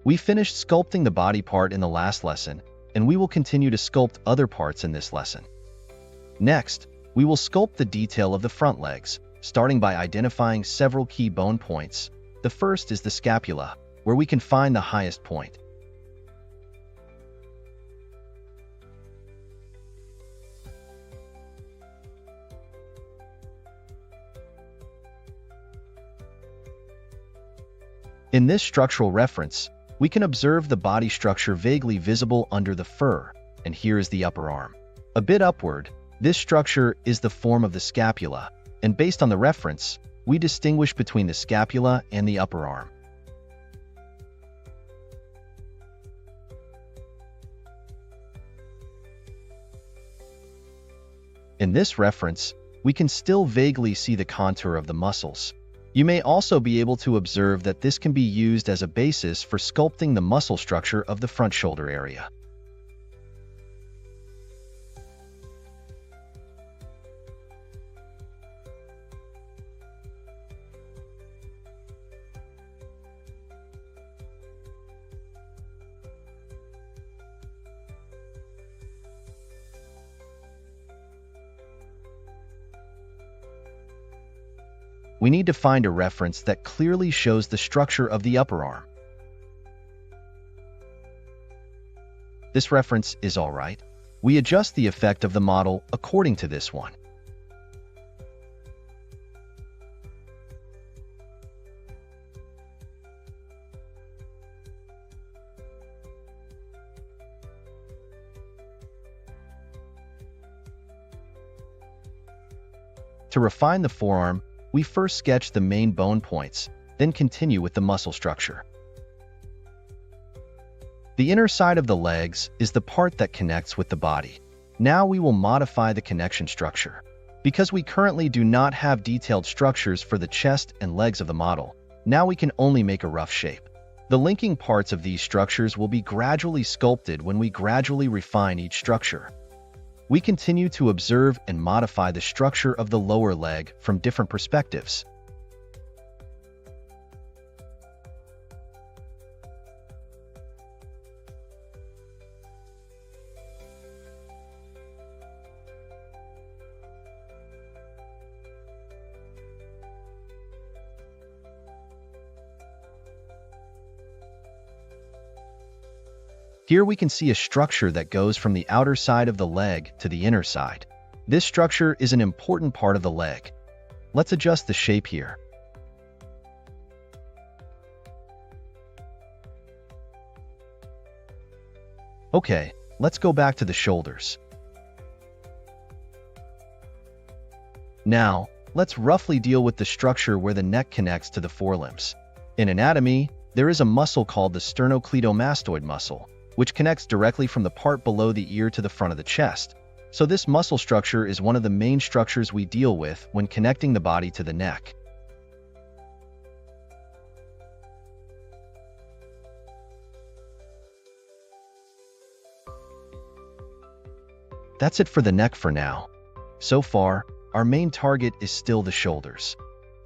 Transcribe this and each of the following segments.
We finished sculpting the body part in the last lesson, and we will continue to sculpt other parts in this lesson. Next, we will sculpt the detail of the front legs, starting by identifying several key bone points. The first is the scapula, where we can find the highest point. In this structural reference, we can observe the body structure vaguely visible under the fur, and here is the upper arm. A bit upward, this structure is the form of the scapula, and based on the reference, we distinguish between the scapula and the upper arm. In this reference, we can still vaguely see the contour of the muscles. You may also be able to observe that this can be used as a basis for sculpting the muscle structure of the front shoulder area. We need to find a reference that clearly shows the structure of the upper arm. This reference is all right. We adjust the effect of the model according to this one. To refine the forearm, we first sketch the main bone points, then continue with the muscle structure. The inner side of the legs is the part that connects with the body. Now we will modify the connection structure. Because we currently do not have detailed structures for the chest and legs of the model, now we can only make a rough shape. The linking parts of these structures will be gradually sculpted when we gradually refine each structure. We continue to observe and modify the structure of the lower leg from different perspectives. Here we can see a structure that goes from the outer side of the leg to the inner side. This structure is an important part of the leg. Let's adjust the shape here. Okay, let's go back to the shoulders. Now, let's roughly deal with the structure where the neck connects to the forelimbs. In anatomy, there is a muscle called the sternocleidomastoid muscle, which connects directly from the part below the ear to the front of the chest. So this muscle structure is one of the main structures we deal with when connecting the body to the neck. That's it for the neck for now. So far, our main target is still the shoulders.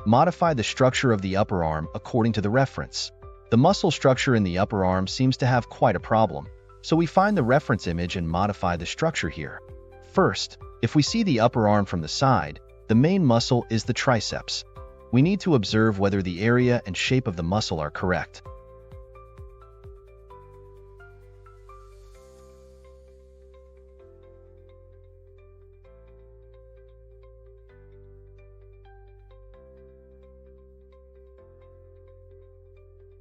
Modify the structure of the upper arm according to the reference. The muscle structure in the upper arm seems to have quite a problem, so we find the reference image and modify the structure here. First, if we see the upper arm from the side, the main muscle is the triceps. We need to observe whether the area and shape of the muscle are correct.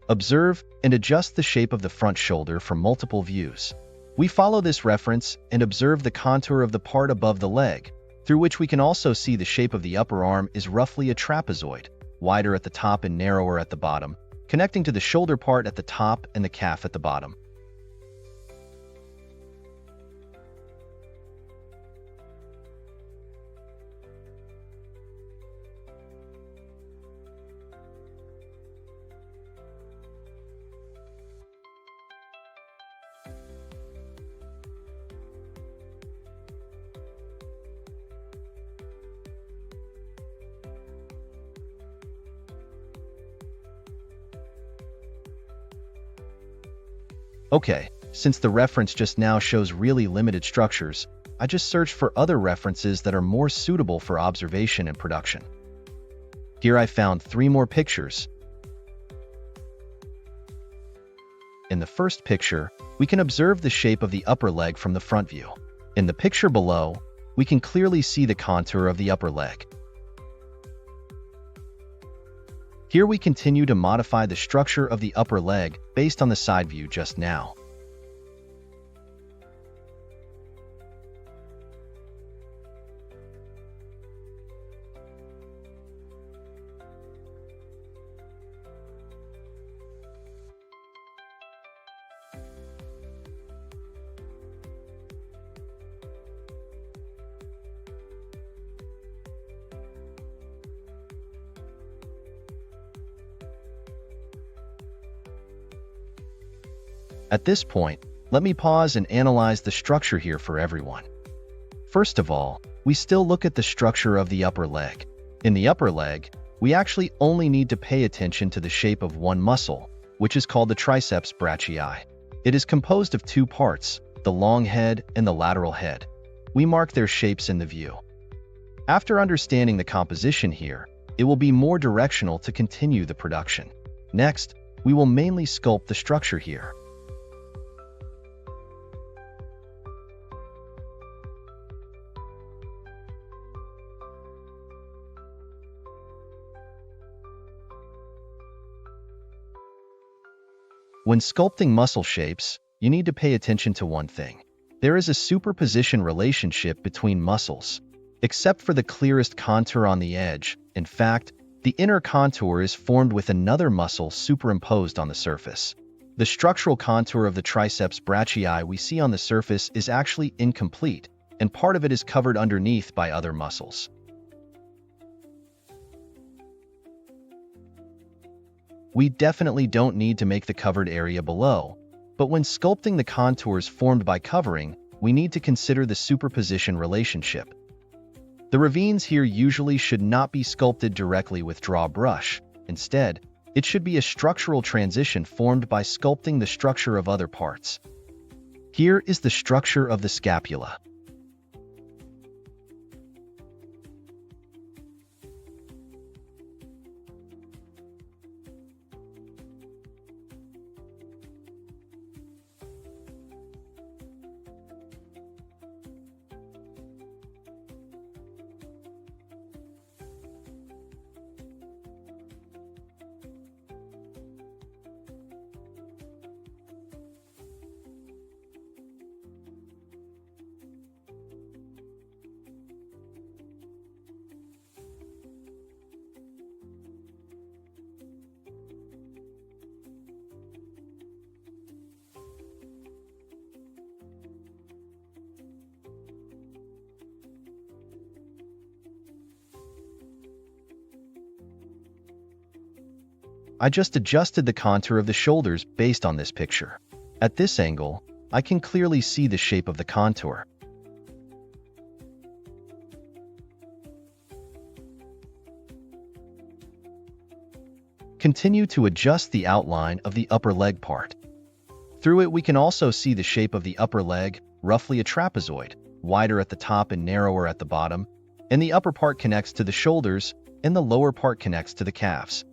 Observe and adjust the shape of the front shoulder from multiple views. We follow this reference and observe the contour of the part above the leg, through which we can also see the shape of the upper arm is roughly a trapezoid, wider at the top and narrower at the bottom, connecting to the shoulder part at the top and the calf at the bottom. Okay, since the reference just now shows really limited structures, I just searched for other references that are more suitable for observation and production. Here I found 3 more pictures. In the first picture, we can observe the shape of the upper leg from the front view. In the picture below, we can clearly see the contour of the upper leg. Here we continue to modify the structure of the upper leg based on the side view just now. At this point, let me pause and analyze the structure here for everyone. First of all, we still look at the structure of the upper leg. In the upper leg, we actually only need to pay attention to the shape of one muscle, which is called the triceps brachii. It is composed of 2 parts, the long head and the lateral head. We mark their shapes in the view. After understanding the composition here, it will be more directional to continue the production. Next, we will mainly sculpt the structure here. When sculpting muscle shapes, you need to pay attention to one thing. There is a superposition relationship between muscles. Except for the clearest contour on the edge, in fact, the inner contour is formed with another muscle superimposed on the surface. The structural contour of the triceps brachii we see on the surface is actually incomplete, and part of it is covered underneath by other muscles. We definitely don't need to make the covered area below, but when sculpting the contours formed by covering, we need to consider the superposition relationship. The ravines here usually should not be sculpted directly with draw brush. Instead, it should be a structural transition formed by sculpting the structure of other parts. Here is the structure of the scapula. I just adjusted the contour of the shoulders based on this picture. At this angle, I can clearly see the shape of the contour. Continue to adjust the outline of the upper leg part. Through it, we can also see the shape of the upper leg, roughly a trapezoid, wider at the top and narrower at the bottom, and the upper part connects to the shoulders, and the lower part connects to the calves.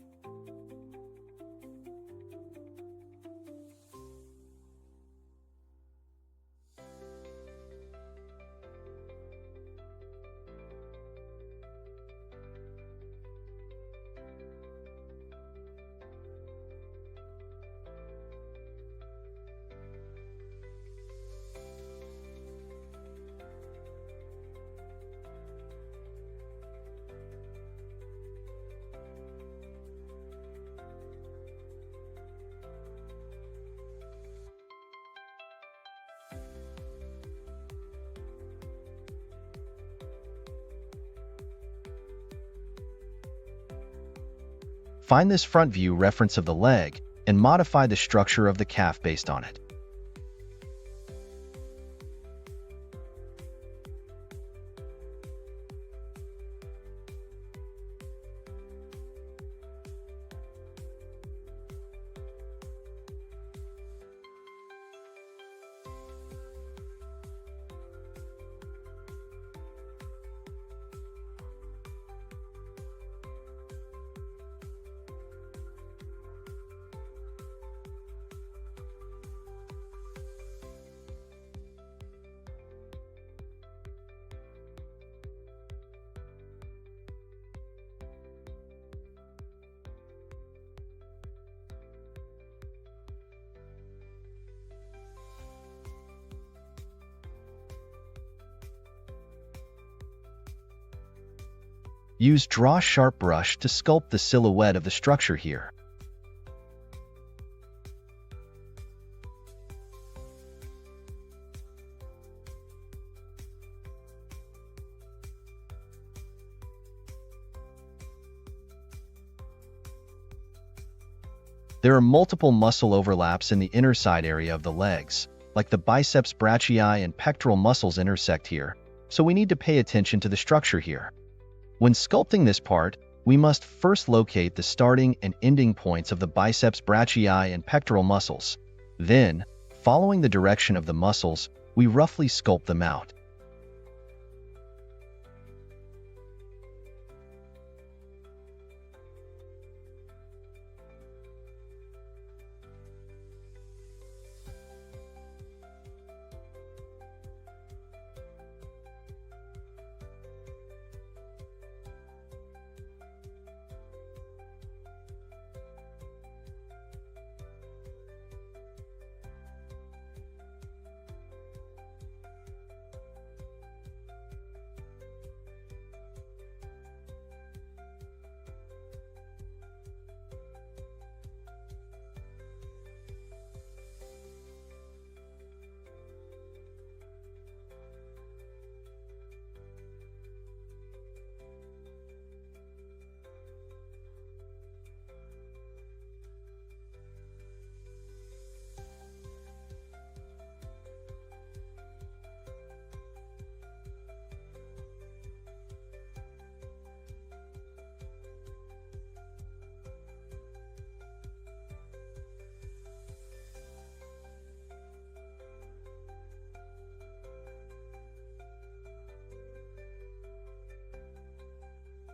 Find this front view reference of the leg and modify the structure of the calf based on it. Use Draw Sharp brush to sculpt the silhouette of the structure here. There are multiple muscle overlaps in the inner side area of the legs, like the biceps brachii and pectoral muscles intersect here, so we need to pay attention to the structure here. When sculpting this part, we must first locate the starting and ending points of the biceps brachii and pectoral muscles. Then, following the direction of the muscles, we roughly sculpt them out.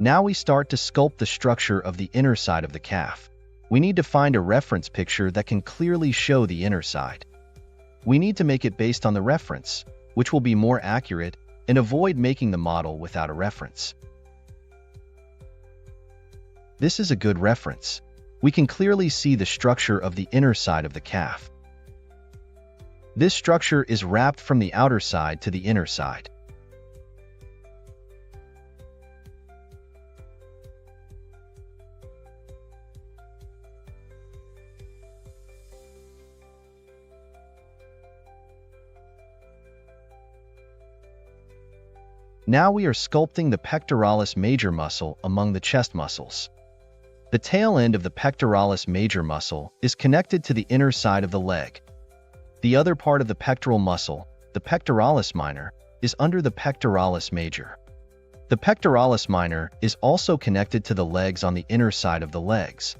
Now we start to sculpt the structure of the inner side of the calf. We need to find a reference picture that can clearly show the inner side. We need to make it based on the reference, which will be more accurate, and avoid making the model without a reference. This is a good reference. We can clearly see the structure of the inner side of the calf. This structure is wrapped from the outer side to the inner side. Now we are sculpting the pectoralis major muscle among the chest muscles. The tail end of the pectoralis major muscle is connected to the inner side of the leg. The other part of the pectoral muscle, the pectoralis minor, is under the pectoralis major. The pectoralis minor is also connected to the legs on the inner side of the legs.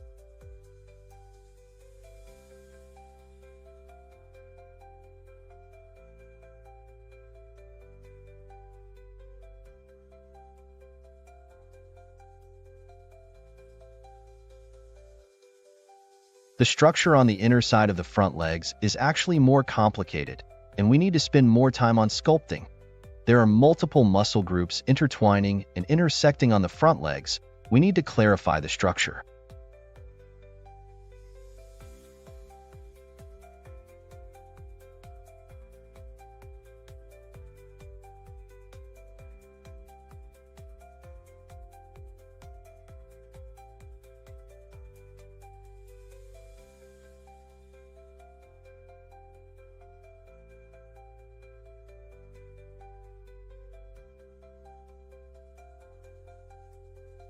The structure on the inner side of the front legs is actually more complicated, and we need to spend more time on sculpting. There are multiple muscle groups intertwining and intersecting on the front legs. We need to clarify the structure.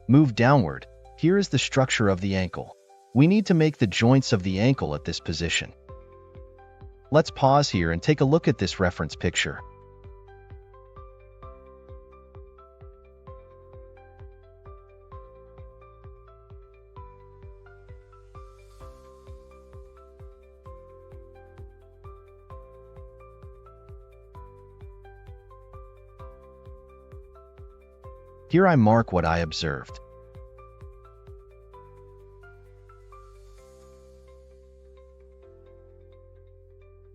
Move downward. Here is the structure of the ankle. We need to make the joints of the ankle at this position. Let's pause here and take a look at this reference picture. Here I mark what I observed.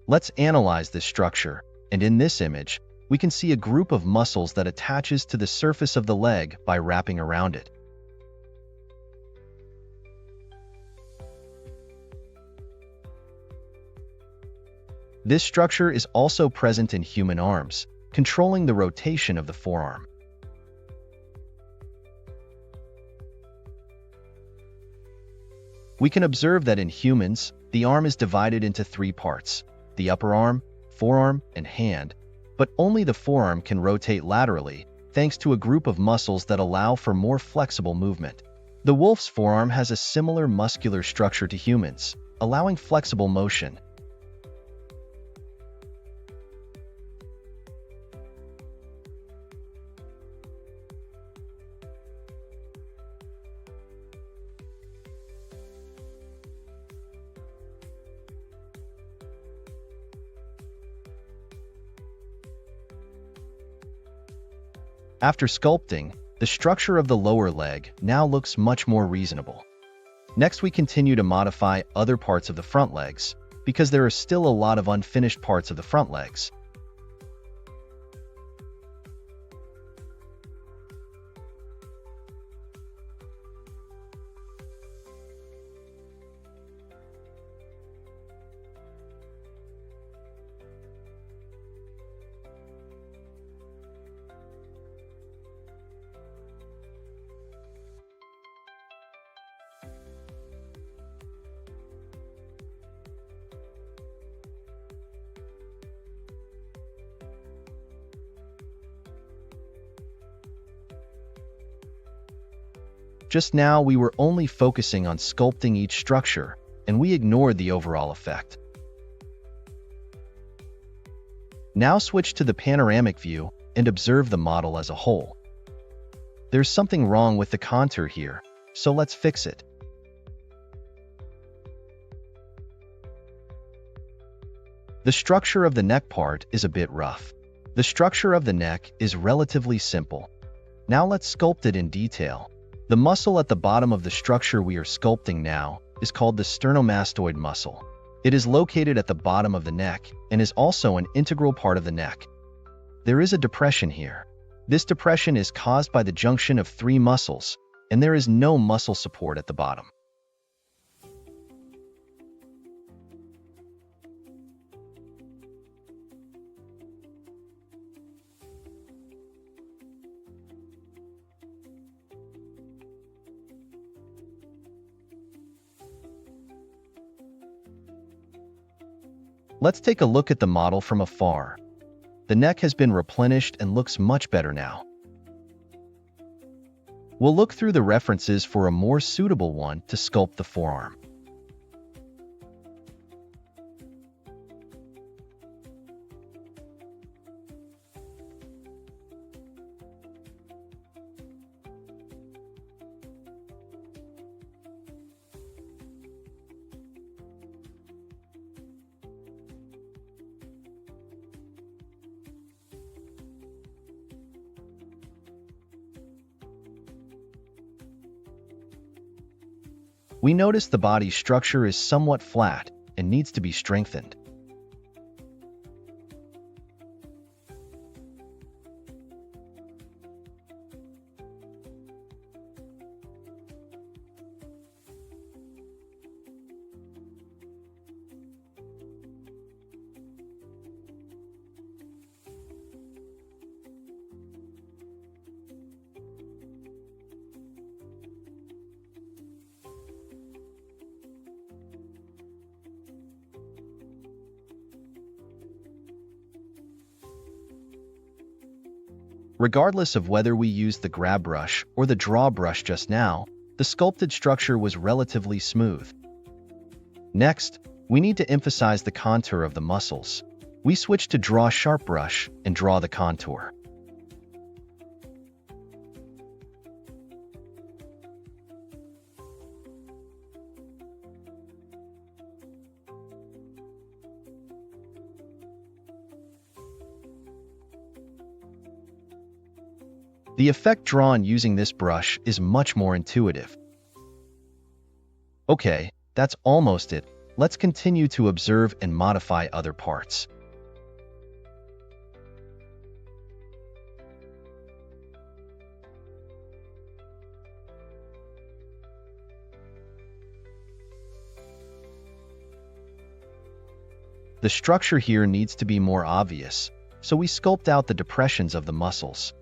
Let's analyze this structure, and in this image, we can see a group of muscles that attaches to the surface of the leg by wrapping around it. This structure is also present in human arms, controlling the rotation of the forearm. We can observe that in humans, the arm is divided into three parts: the upper arm, forearm, and hand, but only the forearm can rotate laterally, thanks to a group of muscles that allow for more flexible movement. The wolf's forearm has a similar muscular structure to humans, allowing flexible motion. After sculpting, the structure of the lower leg now looks much more reasonable. Next, we continue to modify other parts of the front legs, because there are still a lot of unfinished parts of the front legs. Just now, we were only focusing on sculpting each structure, and we ignored the overall effect. Now switch to the panoramic view and observe the model as a whole. There's something wrong with the contour here, so let's fix it. The structure of the neck part is a bit rough. The structure of the neck is relatively simple. Now let's sculpt it in detail. The muscle at the bottom of the structure we are sculpting now is called the sternomastoid muscle. It is located at the bottom of the neck and is also an integral part of the neck. There is a depression here. This depression is caused by the junction of three muscles, and there is no muscle support at the bottom. Let's take a look at the model from afar. The neck has been replenished and looks much better now. We'll look through the references for a more suitable one to sculpt the forearm. We notice the body structure is somewhat flat and needs to be strengthened. Regardless of whether we used the grab brush or the draw brush just now, the sculpted structure was relatively smooth. Next, we need to emphasize the contour of the muscles. We switch to draw sharp brush and draw the contour. The effect drawn using this brush is much more intuitive. Okay, that's almost it. Let's continue to observe and modify other parts. The structure here needs to be more obvious, so we sculpt out the depressions of the muscles.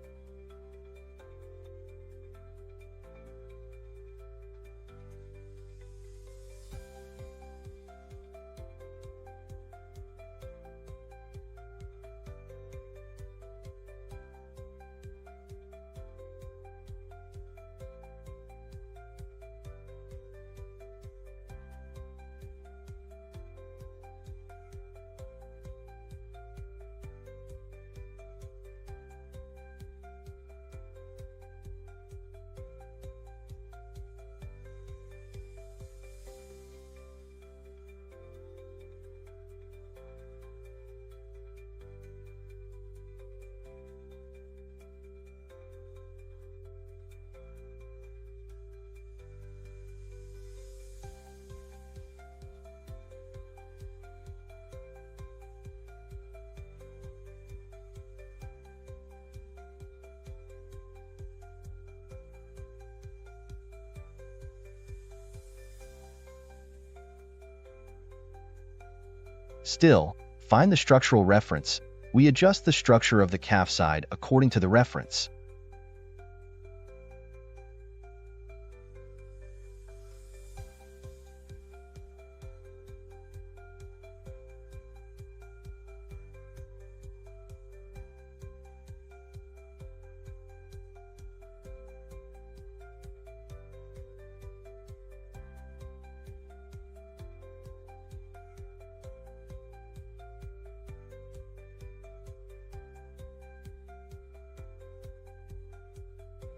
Still, find the structural reference. We adjust the structure of the calf side according to the reference.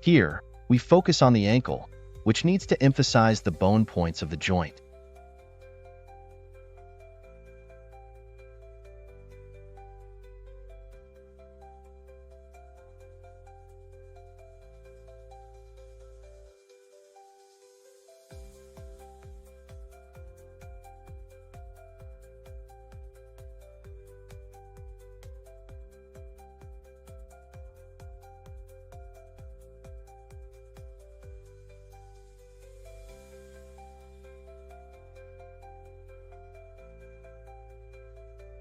Here, we focus on the ankle, which needs to emphasize the bone points of the joint.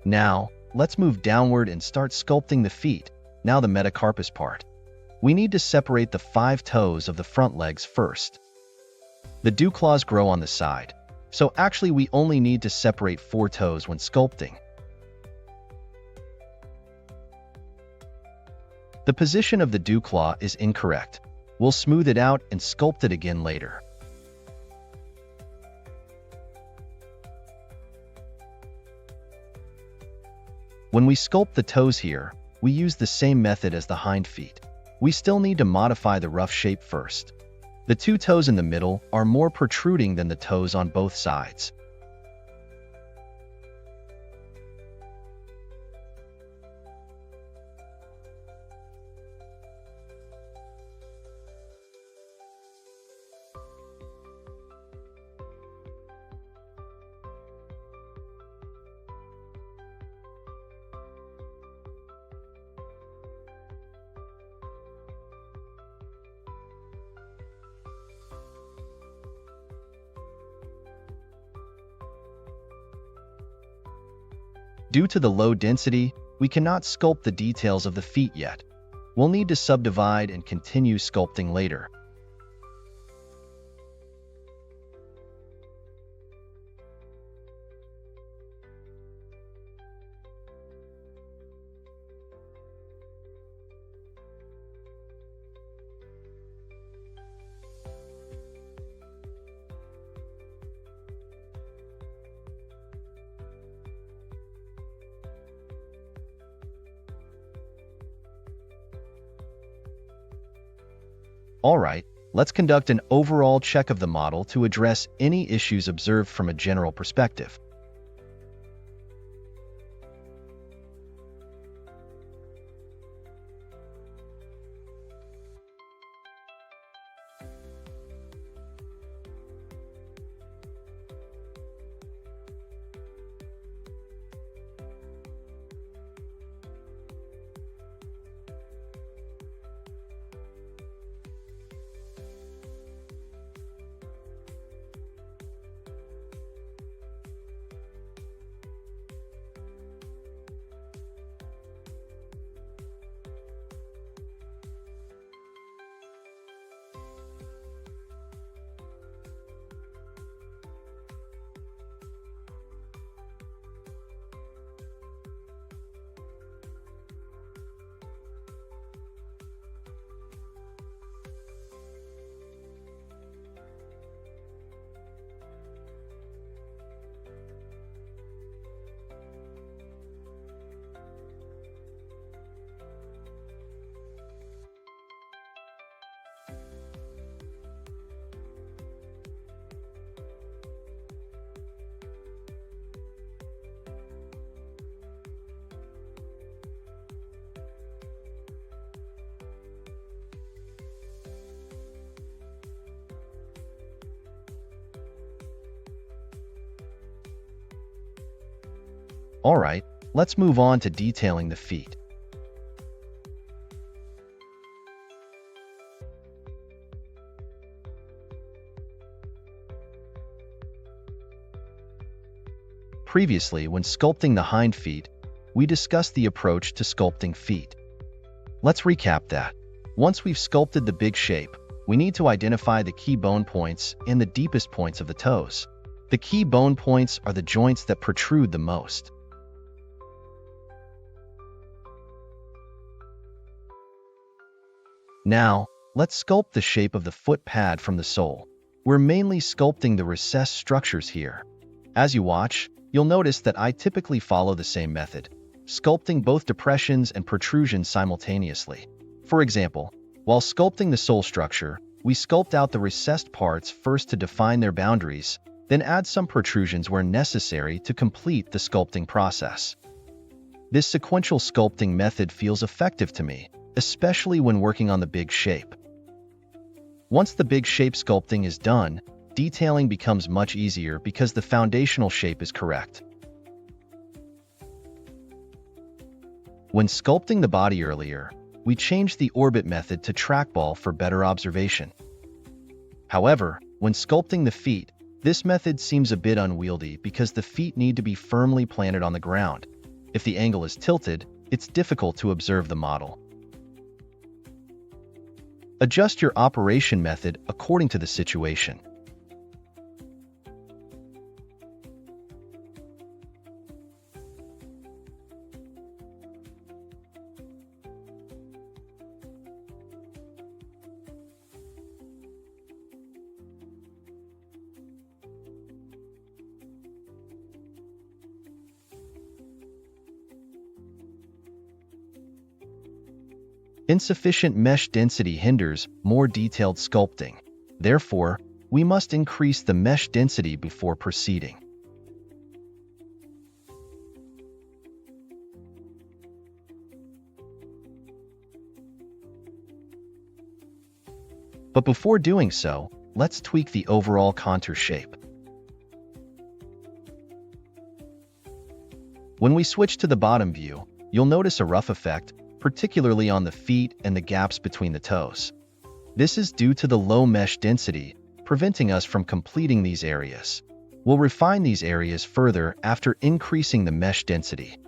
Now, let's move downward and start sculpting the feet, now the metacarpus part. We need to separate the 5 toes of the front legs first. The dew claws grow on the side, so actually we only need to separate 4 toes when sculpting. The position of the dew claw is incorrect. We'll smooth it out and sculpt it again later. When we sculpt the toes here, we use the same method as the hind feet. We still need to modify the rough shape first. The 2 toes in the middle are more protruding than the toes on both sides. Due to the low density, we cannot sculpt the details of the feet yet. We'll need to subdivide and continue sculpting later. Alright, let's conduct an overall check of the model to address any issues observed from a general perspective. Alright, let's move on to detailing the feet. Previously, when sculpting the hind feet, we discussed the approach to sculpting feet. Let's recap that. Once we've sculpted the big shape, we need to identify the key bone points and the deepest points of the toes. The key bone points are the joints that protrude the most. Now, let's sculpt the shape of the foot pad from the sole. We're mainly sculpting the recessed structures here. As you watch, you'll notice that I typically follow the same method, sculpting both depressions and protrusions simultaneously. For example, while sculpting the sole structure, we sculpt out the recessed parts first to define their boundaries, then add some protrusions where necessary to complete the sculpting process. This sequential sculpting method feels effective to me, especially when working on the big shape. Once the big shape sculpting is done, detailing becomes much easier because the foundational shape is correct. When sculpting the body earlier, we changed the orbit method to trackball for better observation. However, when sculpting the feet, this method seems a bit unwieldy because the feet need to be firmly planted on the ground. If the angle is tilted, it's difficult to observe the model. Adjust your operation method according to the situation. Insufficient mesh density hinders more detailed sculpting. Therefore, we must increase the mesh density before proceeding. But before doing so, let's tweak the overall contour shape. When we switch to the bottom view, you'll notice a rough effect, particularly on the feet and the gaps between the toes. This is due to the low mesh density, preventing us from completing these areas. We'll refine these areas further after increasing the mesh density.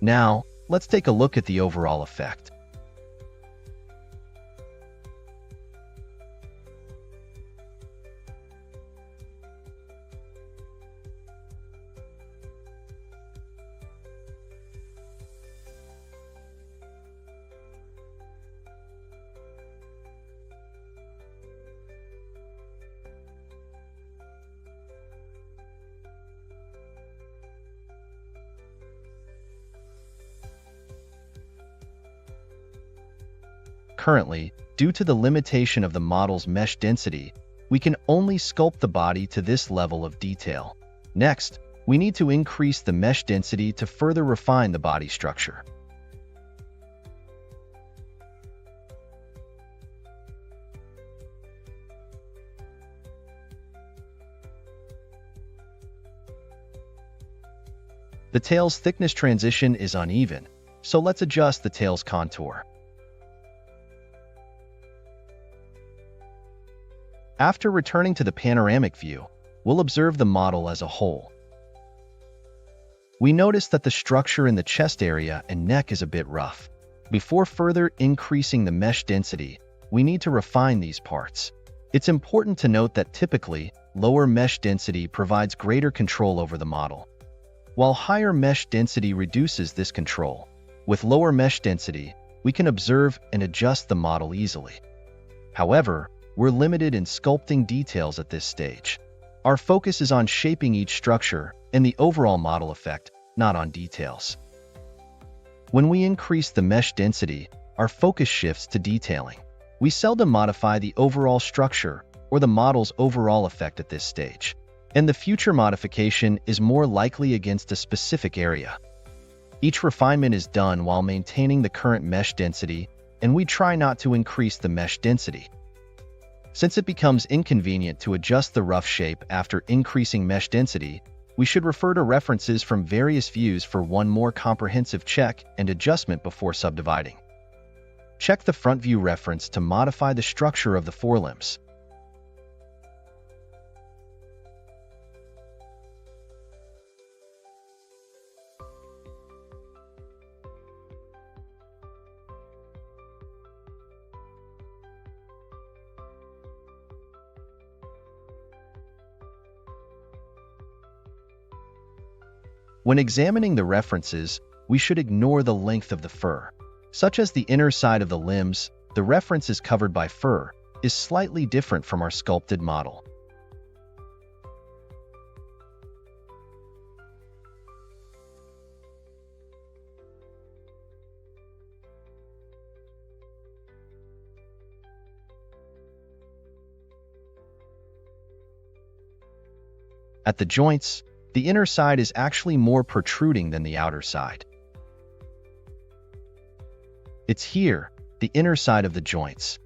Now, let's take a look at the overall effect. Currently, due to the limitation of the model's mesh density, we can only sculpt the body to this level of detail. Next, we need to increase the mesh density to further refine the body structure. The tail's thickness transition is uneven, so let's adjust the tail's contour. After returning to the panoramic view, we'll observe the model as a whole. We notice that the structure in the chest area and neck is a bit rough. Before further increasing the mesh density, we need to refine these parts. It's important to note that typically, lower mesh density provides greater control over the model, while higher mesh density reduces this control. With lower mesh density, we can observe and adjust the model easily. However, we're limited in sculpting details at this stage. Our focus is on shaping each structure and the overall model effect, not on details. When we increase the mesh density, our focus shifts to detailing. We seldom modify the overall structure or the model's overall effect at this stage, and the future modification is more likely against a specific area. Each refinement is done while maintaining the current mesh density, and we try not to increase the mesh density. Since it becomes inconvenient to adjust the rough shape after increasing mesh density, we should refer to references from various views for one more comprehensive check and adjustment before subdividing. Check the front view reference to modify the structure of the forelimbs. When examining the references, we should ignore the length of the fur. Such as the inner side of the limbs, the reference is covered by fur, is slightly different from our sculpted model. At the joints, the inner side is actually more protruding than the outer side. It's here, the inner side of the joints.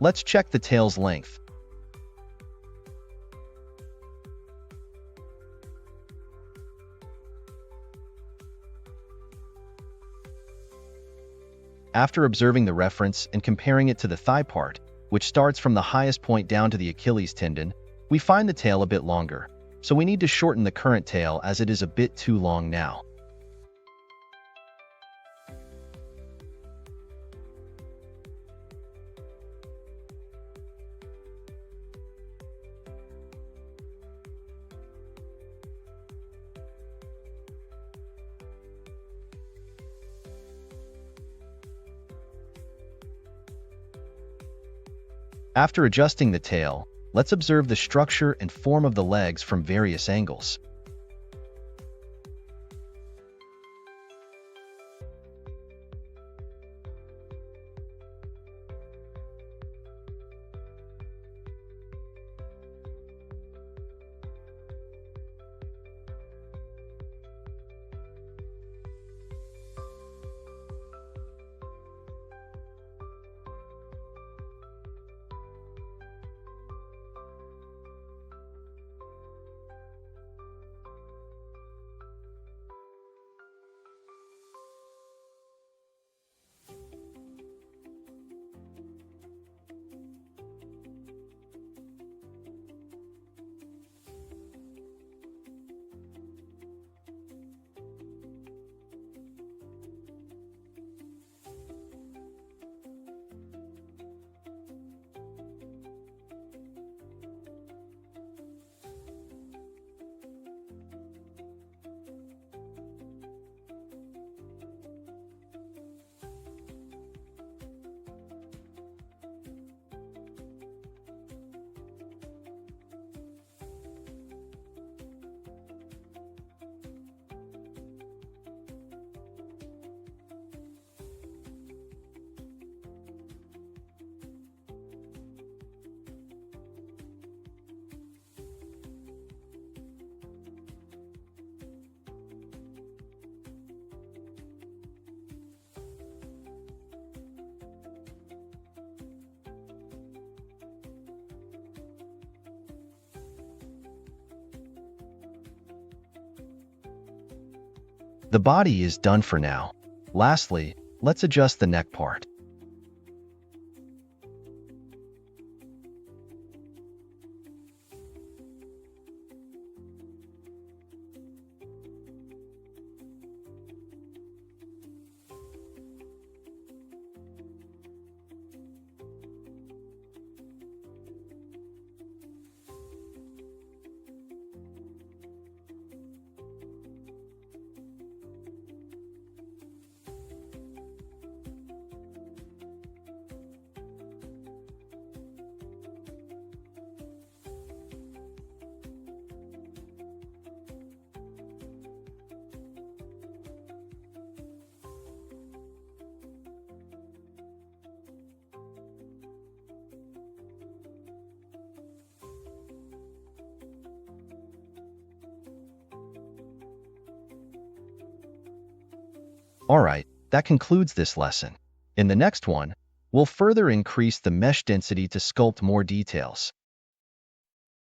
Let's check the tail's length. After observing the reference and comparing it to the thigh part, which starts from the highest point down to the Achilles tendon, we find the tail a bit longer, so we need to shorten the current tail as it is a bit too long now. After adjusting the tail, let's observe the structure and form of the legs from various angles. The body is done for now. Lastly, let's adjust the neck part. Alright, that concludes this lesson. In the next one, we'll further increase the mesh density to sculpt more details.